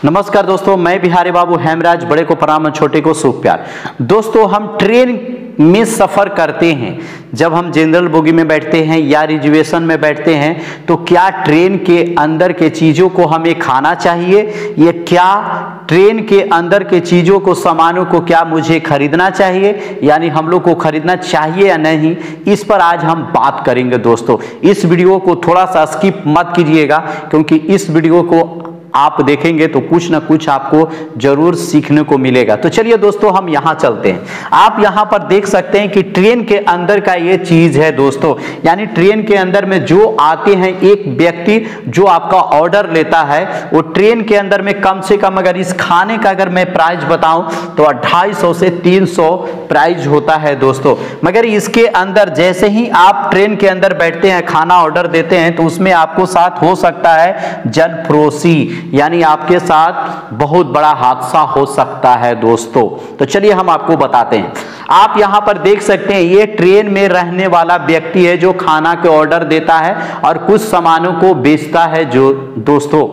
नमस्कार दोस्तों, मैं बिहारी बाबू हेमराज, बड़े को प्रणाम और छोटे को शुभ प्यार। दोस्तों, हम ट्रेन में सफ़र करते हैं, जब हम जनरल बोगी में बैठते हैं या रिजर्वेशन में बैठते हैं, तो क्या ट्रेन के अंदर के चीज़ों को हमें खाना चाहिए या क्या ट्रेन के अंदर के चीज़ों को, सामानों को क्या मुझे खरीदना चाहिए, यानी हम लोग को खरीदना चाहिए या नहीं, इस पर आज हम बात करेंगे। दोस्तों, इस वीडियो को थोड़ा सा स्किप मत कीजिएगा, क्योंकि इस वीडियो को आप देखेंगे तो कुछ ना कुछ आपको जरूर सीखने को मिलेगा। तो चलिए दोस्तों, हम यहां चलते हैं। आप यहां पर देख सकते हैं कि ट्रेन के अंदर का ये चीज है दोस्तों, यानी ट्रेन के अंदर में जो आते हैं, एक व्यक्ति जो आपका ऑर्डर लेता है, वो ट्रेन के अंदर में कम से कम, अगर इस खाने का अगर मैं प्राइस बताऊं तो 250 से 300 प्राइस होता है दोस्तों। मगर इसके अंदर जैसे ही आप ट्रेन के अंदर बैठते हैं, खाना ऑर्डर देते हैं, तो उसमें आपको साथ हो सकता है जलफरोशी, यानी आपके साथ बहुत बड़ा हादसा हो सकता है दोस्तों। तो चलिए हम आपको बताते हैं। आप यहां पर देख सकते हैं, ये ट्रेन में रहने वाला व्यक्ति है जो खाना के ऑर्डर देता है और कुछ सामानों को बेचता है। जो दोस्तों,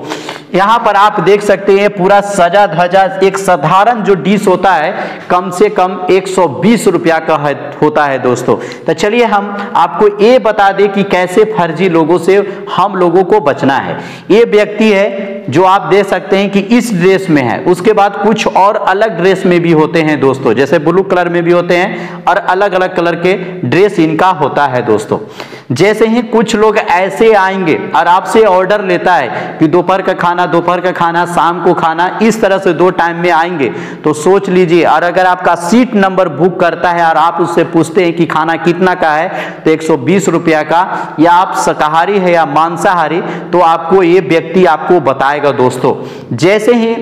यहां पर आप देख सकते हैं पूरा सजा धजा एक साधारण जो डिश होता है, कम से कम 120 रुपया का होता है दोस्तों। तो चलिए हम आपको ये बता दें कि कैसे फर्जी लोगों से हम लोगों को बचना है। ये व्यक्ति है जो आप देख सकते हैं कि इस ड्रेस में है, उसके बाद कुछ और अलग ड्रेस में भी होते हैं दोस्तों, जैसे ब्लू कलर में भी होते हैं और अलग अलग कलर के ड्रेस इनका होता है दोस्तों। जैसे ही कुछ लोग ऐसे आएंगे और आपसे ऑर्डर लेता है कि दोपहर का खाना, शाम को खाना, इस तरह से 2 टाइम में आएंगे, तो सोच लीजिए। और अगर आपका सीट नंबर बुक करता है और आप उससे पूछते हैं कि खाना कितना का है, तो 120 रुपया का, या आप शाकाहारी है या मांसाहारी, तो आपको ये व्यक्ति आपको बताएगा दोस्तों। जैसे ही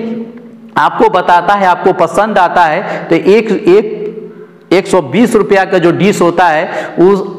आपको बताता है, आपको पसंद आता है, तो 120 रुपया का जो डिश होता है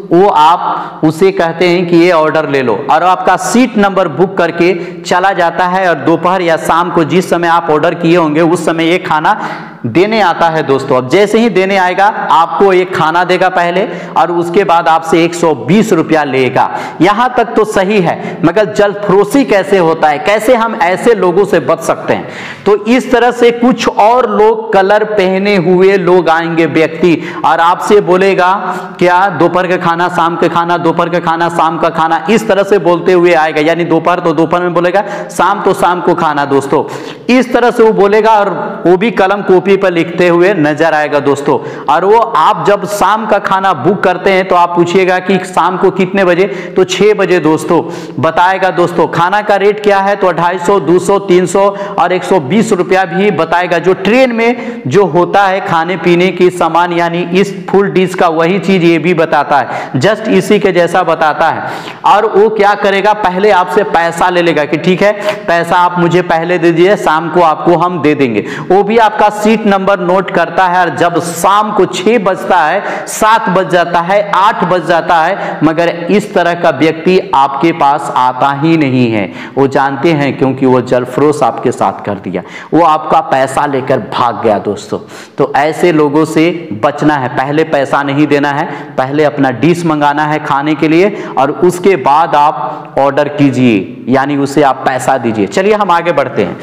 वो आप उसे कहते हैं कि ये ऑर्डर ले लो, और आपका सीट नंबर बुक करके चला जाता है, और दोपहर या शाम को जिस समय आप ऑर्डर किए होंगे उस समय ये खाना देने आता है दोस्तों। अब जैसे ही देने आएगा, आपको एक खाना देगा पहले, और उसके बाद आपसे 120 रुपया लेगा। यहां तक तो सही है, मगर जलफरोशी कैसे होता है, कैसे हम ऐसे लोगों से बच सकते हैं? तो इस तरह से कुछ और लोग, कलर पहने हुए लोग आएंगे व्यक्ति, और आपसे बोलेगा क्या दोपहर का खाना, शाम का खाना, दोपहर का खाना, शाम का खाना, इस तरह से बोलते हुए आएगा। यानी दोपहर तो दोपहर में बोलेगा, शाम तो शाम को खाना दोस्तों, इस तरह से वो बोलेगा, और वो भी कलम कॉपी पर लिखते हुए नजर आएगा दोस्तों। और वो आप जब शाम का खाना बुक करते हैं तो आप पूछिएगा कि शाम को कितने बजे, तो 6 बजे दोस्तों बताएगा दोस्तों। खाना का रेट क्या है, तो 250, 200, 300 और 120 रुपया भी बताएगा। जो ट्रेन में जो होता है खाने पीने की सामान, यानी इस फुल डिश का वही चीज ये भी बताता है, जस्ट इसी के जैसा बताता है। और वो क्या करेगा, पहले आपसे पैसा ले लेगा कि ठीक है, पैसा आप मुझे पहले दे दीजिए, शाम को आपको हम दे देंगे। वो भी आपका सीट नंबर नोट करता है, और जब शाम को 6 बजता है, 7 बज जाता है, 8 बज जाता है, मगर इस तरह का व्यक्ति आपके पास आता ही नहीं है। वो जानते हैं, क्योंकि वो जलफरोश आपके साथ कर दिया, वो आपका पैसा लेकर भाग गया दोस्तों। तो ऐसे लोगों से बचना है। पहले पैसा नहीं देना है, पहले अपना डिश मंगाना है खाने के लिए, और उसके बाद आप ऑर्डर कीजिए, यानी उसे आप पैसा दीजिए। चलिए हम आगे बढ़ते हैं।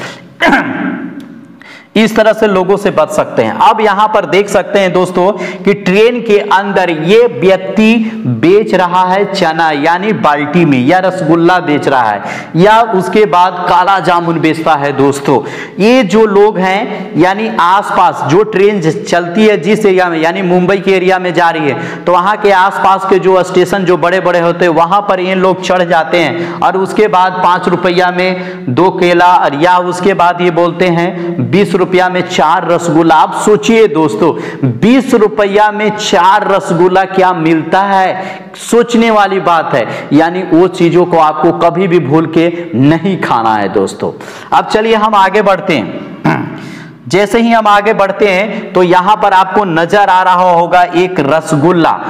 इस तरह से लोगों से बच सकते हैं। अब यहां पर देख सकते हैं दोस्तों कि ट्रेन के अंदर ये व्यक्ति बेच रहा है चना, यानी बाल्टी में, या रसगुल्ला बेच रहा है, या उसके बाद काला जामुन बेचता है दोस्तों। ये जो लोग हैं, यानी आसपास जो ट्रेन चलती है जिस एरिया में, यानी मुंबई के एरिया में जा रही है, तो वहां के आसपास के जो स्टेशन जो बड़े बड़े होते हैं, वहां पर ये लोग चढ़ जाते हैं, और उसके बाद 5 रुपया में 2 केला, और या उसके बाद ये बोलते हैं 20 रुपया में 4 रसगुल्ला। आप सोचिए दोस्तों, 20 रुपया में 4 रसगुल्ला क्या मिलता है? सोचने वाली बात है। यानी वो चीजों को आपको कभी भी भूल के नहीं खाना है दोस्तों। अब चलिए हम आगे बढ़ते हैं। जैसे ही हम आगे बढ़ते हैं, तो यहां पर आपको नजर आ रहा होगा एक रसगुल्ला,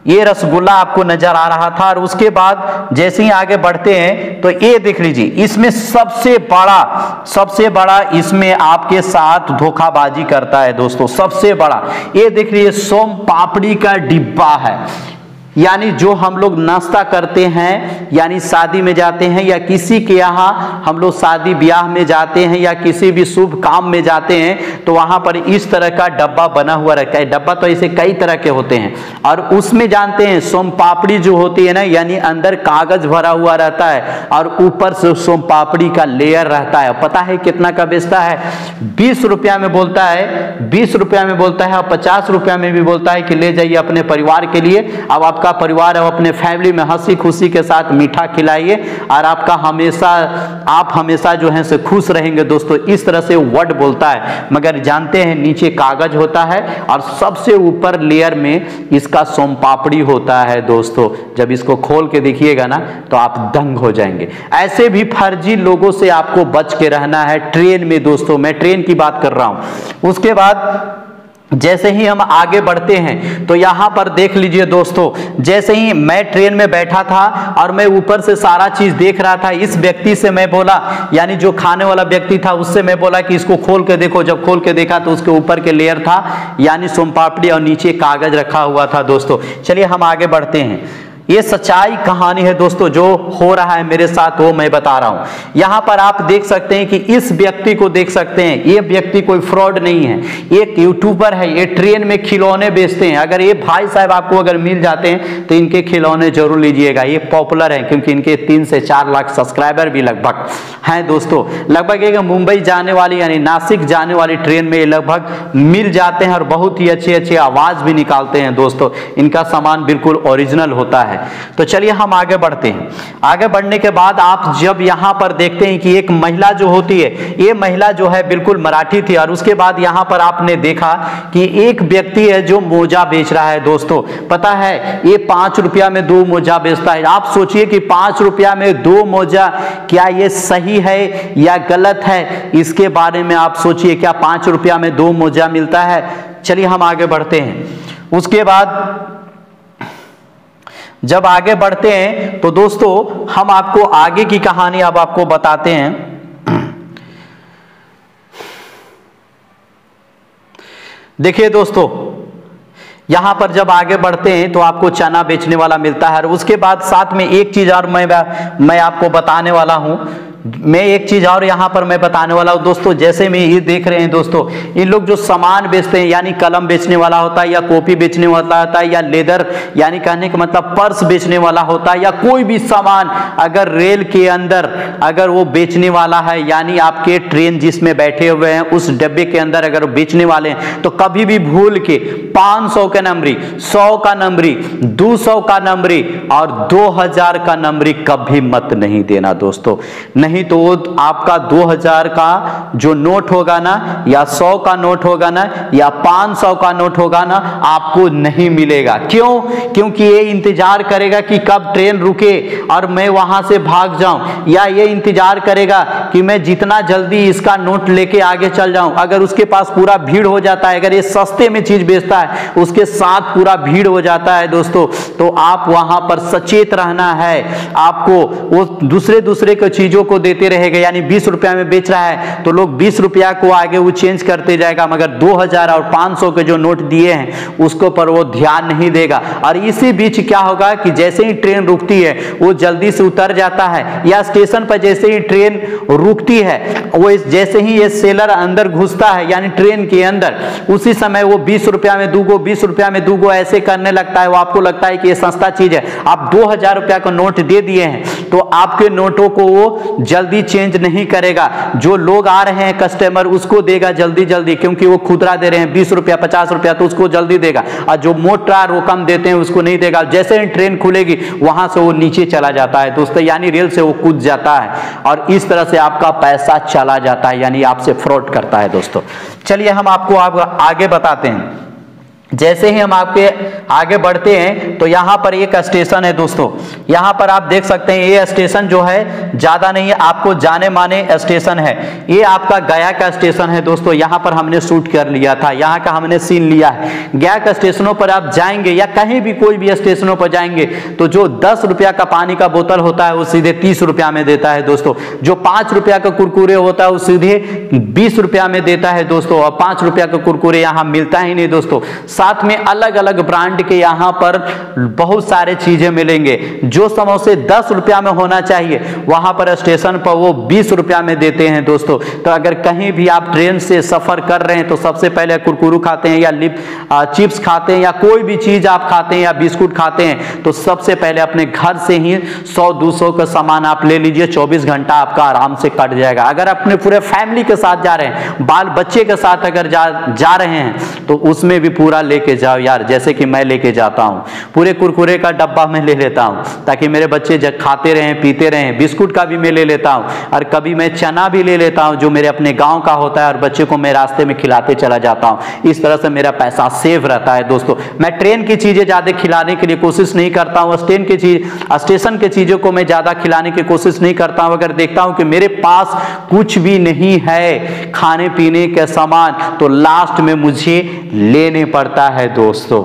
ये रसगुल्ला आपको नजर आ रहा था। और उसके बाद जैसे ही आगे बढ़ते हैं, तो ये देख लीजिए, इसमें सबसे बड़ा इसमें आपके साथ धोखाबाजी करता है दोस्तों, सबसे बड़ा। ये देख लीजिए, सोम पापड़ी का डिब्बा है, यानी जो हम लोग नाश्ता करते हैं, यानी शादी में जाते हैं या किसी के यहाँ हम लोग शादी ब्याह में जाते हैं या किसी भी शुभ काम में जाते हैं, तो वहां पर इस तरह का डब्बा बना हुआ रहता है। डब्बा तो ऐसे कई तरह के होते हैं, और उसमें जानते हैं सोम पापड़ी जो होती है ना, यानी अंदर कागज भरा हुआ रहता है और ऊपर से सोम पापड़ी का लेयर रहता है। पता है कितना का बेचता है? 20 रुपया में बोलता है, 20 रुपया में बोलता है, और 50 रुपया में भी बोलता है कि ले जाइए अपने परिवार के लिए। अब आपका परिवार है, अपने फैमिली में हंसी खुशी के साथ मीठा खिलाइए और आपका आप हमेशा जो है से खुश रहेंगे दोस्तों। इस तरह से वर्ड बोलता है, मगर जानते हैं नीचे कागज होता है और सबसे ऊपर लेयर में इसका सोम पापड़ी होता है दोस्तों। जब इसको खोल के देखिएगा ना तो आप दंग हो जाएंगे। ऐसे भी फर्जी लोगों से आपको बच के रहना है ट्रेन में दोस्तों, मैं ट्रेन की बात कर रहा हूं। उसके बाद जैसे ही हम आगे बढ़ते हैं तो यहां पर देख लीजिए दोस्तों, जैसे ही मैं ट्रेन में बैठा था और मैं ऊपर से सारा चीज देख रहा था, इस व्यक्ति से मैं बोला, यानी जो खाने वाला व्यक्ति था उससे मैं बोला कि इसको खोल के देखो। जब खोल के देखा तो उसके ऊपर के लेयर था यानी सोम पापड़ी और नीचे कागज रखा हुआ था दोस्तों। चलिए हम आगे बढ़ते हैं। ये सच्चाई कहानी है दोस्तों, जो हो रहा है मेरे साथ वो मैं बता रहा हूं। यहां पर आप देख सकते हैं कि इस व्यक्ति को देख सकते हैं, ये व्यक्ति कोई फ्रॉड नहीं है, एक यूट्यूबर है। ये ट्रेन में खिलौने बेचते हैं। अगर ये भाई साहब आपको अगर मिल जाते हैं तो इनके खिलौने जरूर लीजिएगा। ये पॉपुलर है क्योंकि इनके 3 से 4 लाख सब्सक्राइबर भी लगभग हैं दोस्तों। लगभग एक मुंबई जाने वाली यानी नासिक जाने वाली ट्रेन में लगभग मिल जाते हैं और बहुत ही अच्छे अच्छे आवाज भी निकालते हैं दोस्तों। इनका सामान बिल्कुल ओरिजिनल होता है। तो चलिए हम आगे बढ़ते हैं। आगे बढ़ने के बाद आप जब यहां पर देखते हैं कि एक महिला जो होती है, ये महिला जो है बिल्कुल मराठी थी, और उसके बाद यहां पर आपने देखा कि एक व्यक्ति है जो मोजा बेच रहा है दोस्तों। पता है ये 5 रुपया में 2 मोजा बेचता है। आप सोचिए कि 5 रुपया में 2 मोजा, क्या ये सही है या गलत है? इसके बारे में आप सोचिए, क्या 5 रुपया में 2 मोजा मिलता है? चलिए हम आगे बढ़ते हैं। उसके बाद जब आगे बढ़ते हैं तो दोस्तों हम आपको आगे की कहानी अब आपको बताते हैं। देखिए दोस्तों, यहां पर जब आगे बढ़ते हैं तो आपको चना बेचने वाला मिलता है, और उसके बाद साथ में एक चीज और मैं आपको बताने वाला हूं। मैं एक चीज और यहां पर मैं बताने वाला हूं दोस्तों। जैसे में ये देख रहे हैं दोस्तों, इन लोग जो सामान बेचते हैं, यानी कलम बेचने वाला होता है या कॉपी बेचने वाला होता है या लेदर, यानी कहने का मतलब पर्स बेचने वाला होता है, या कोई भी सामान अगर रेल के अंदर अगर वो बेचने वाला है, यानी आपके ट्रेन जिसमें बैठे हुए हैं उस डब्बे के अंदर अगर बेचने वाले हैं, तो कभी भी भूल के 500 का नंबरी, 100 का नंबरी, 200 का नंबरी और 2000 का नंबरी कभी मत नहीं देना दोस्तों। नहीं तो आपका 2000 का जो नोट होगा ना, या 100 का नोट होगा ना, या 500 का नोट होगा ना, आपको नहीं मिलेगा। क्यों? क्योंकि ये इंतजार करेगा कि कब ट्रेन रुके और मैं वहां से भाग जाऊं, या ये इंतजार करेगा कि मैं जितना जल्दी इसका नोट लेके आगे चल जाऊं। अगर उसके पास पूरा भीड़ हो जाता है, अगर ये सस्ते में चीज बेचता है, उसके साथ पूरा भीड़ हो जाता है दोस्तों, तो आप वहां पर सचेत रहना है। आपको वो दूसरे को चीजों को देते रहेगा, यानी 20 रुपया में बेच रहा है तो लोग 20 रुपया को आगे वो चेंज करते जाएगा, मगर 2000 और 500 के जो नोट दिए हैं उसको पर वो ध्यान नहीं देगा। और इसी बीच क्या होगा कि जैसे ही ट्रेन रुकती है वो जल्दी से उतर जाता है, या स्टेशन पर जैसे ही ट्रेन रुकती है वो जैसे ही ये सेलर अंदर घुसता है यानी ट्रेन के अंदर, उसी समय वो 20 रुपया में दूगो, 20 रुपया में दूगो ऐसे करने लगता है। वो आपको लगता है कि ये सस्ता चीज है। आप 2000 रुपया का नोट दे दिए हैं तो आपके नोटों को वो जल्दी चेंज नहीं करेगा। जो लोग आ रहे हैं कस्टमर उसको देगा जल्दी जल्दी, क्योंकि वो खुदरा दे रहे हैं 20 रुपया 50 रुपया, तो उसको जल्दी देगा। और जो मोटा रकम देते हैं उसको नहीं देगा। जैसे ही ट्रेन खुलेगी वहां से वो नीचे चला जाता है दोस्तों, यानी रेल से वो कूद जाता है और इस तरह से आपका पैसा चला जाता है, यानी आपसे फ्रॉड करता है दोस्तों। चलिए हम आपको आगे बताते हैं। जैसे ही हम आपके आगे बढ़ते हैं तो यहाँ पर एक स्टेशन है दोस्तों। यहाँ पर आप देख सकते हैं ये स्टेशन जो है ज्यादा नहीं है, आपको जाने माने स्टेशन है। ये आपका गया का स्टेशन है दोस्तों। यहाँ पर हमने शूट कर लिया था, यहाँ का हमने सीन लिया है। गया के स्टेशनों पर आप जाएंगे या कहीं भी कोई भी स्टेशनों पर जाएंगे तो जो 10 रुपया का पानी का बोतल होता है वो सीधे 30 रुपया में देता है दोस्तों। जो 5 रुपया का कुरकुरे होता है वो सीधे 20 रुपया में देता है दोस्तों। और 5 रुपया का कुरकुरे यहाँ मिलता ही नहीं दोस्तों। साथ में अलग अलग ब्रांड के यहाँ पर बहुत सारे चीजें मिलेंगे। जो समोसे 10 रुपया में होना चाहिए वहां पर स्टेशन पर वो 20 रुपया में देते हैं दोस्तों। तो अगर कहीं भी आप ट्रेन से सफर कर रहे हैं तो सबसे पहले कुरकुरू खाते हैं या चिप्स खाते हैं या कोई भी चीज आप खाते हैं या बिस्कुट खाते हैं तो सबसे पहले अपने घर से ही 100-200 का सामान आप ले लीजिए, 24 घंटा आपका आराम से कट जाएगा। अगर अपने पूरे फैमिली के साथ जा रहे हैं, बाल बच्चे के साथ अगर जा रहे हैं तो उसमें भी पूरा लेके जाओ यार, जैसे कि मैं लेके जाता हूं। पूरे कुरकुरे का डब्बा मैं ले लेता हूं ताकि मेरे बच्चे खाते रहें पीते रहें। बिस्कुट का भी मैं ले लेता हूं और कभी मैं चना भी ले लेता हूं जो मेरे अपने गांव का होता है और बच्चे को मैं रास्ते में खिलाते चला जाता हूं। इस तरह से मेरा पैसा सेव रहता है दोस्तों। मैं ट्रेन की चीजें ज्यादा खिलाने के लिए कोशिश नहीं करता हूं, स्टेशन की चीजों को मैं ज्यादा खिलाने की कोशिश नहीं करता हूं। अगर देखता हूं कि मेरे पास कुछ भी नहीं है खाने पीने के सामान तो लास्ट में मुझे लेने पड़ता है दोस्तों।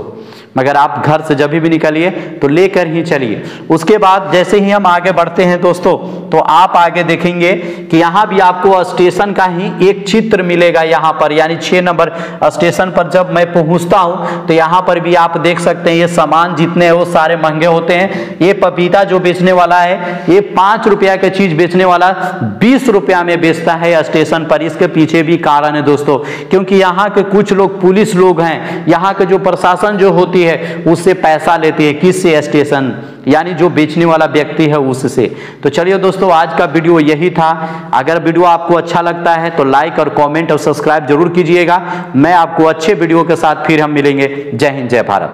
मगर आप घर से जब भी निकलिए तो लेकर ही चलिए। उसके बाद जैसे ही हम आगे बढ़ते हैं दोस्तों तो आप आगे देखेंगे कि यहाँ भी आपको स्टेशन का ही एक चित्र मिलेगा यहाँ पर, यानी 6 नंबर स्टेशन पर जब मैं पहुँचता हूँ तो यहाँ पर भी आप देख सकते हैं ये सामान जितने हैं वो सारे महंगे होते हैं। ये पपीता जो बेचने वाला है ये 5 रुपया की चीज बेचने वाला 20 रुपया में बेचता है स्टेशन पर। इसके पीछे भी कारण है दोस्तों, क्योंकि यहाँ के कुछ लोग पुलिस लोग हैं, यहाँ के जो प्रशासन जो होती है उससे पैसा लेती है। किससे? स्टेशन, यानी जो बेचने वाला व्यक्ति है उससे। तो चलिए दोस्तों आज का वीडियो यही था। अगर वीडियो आपको अच्छा लगता है तो लाइक और कमेंट और सब्सक्राइब जरूर कीजिएगा। मैं आपको अच्छे वीडियो के साथ फिर हम मिलेंगे। जय हिंद, जय भारत।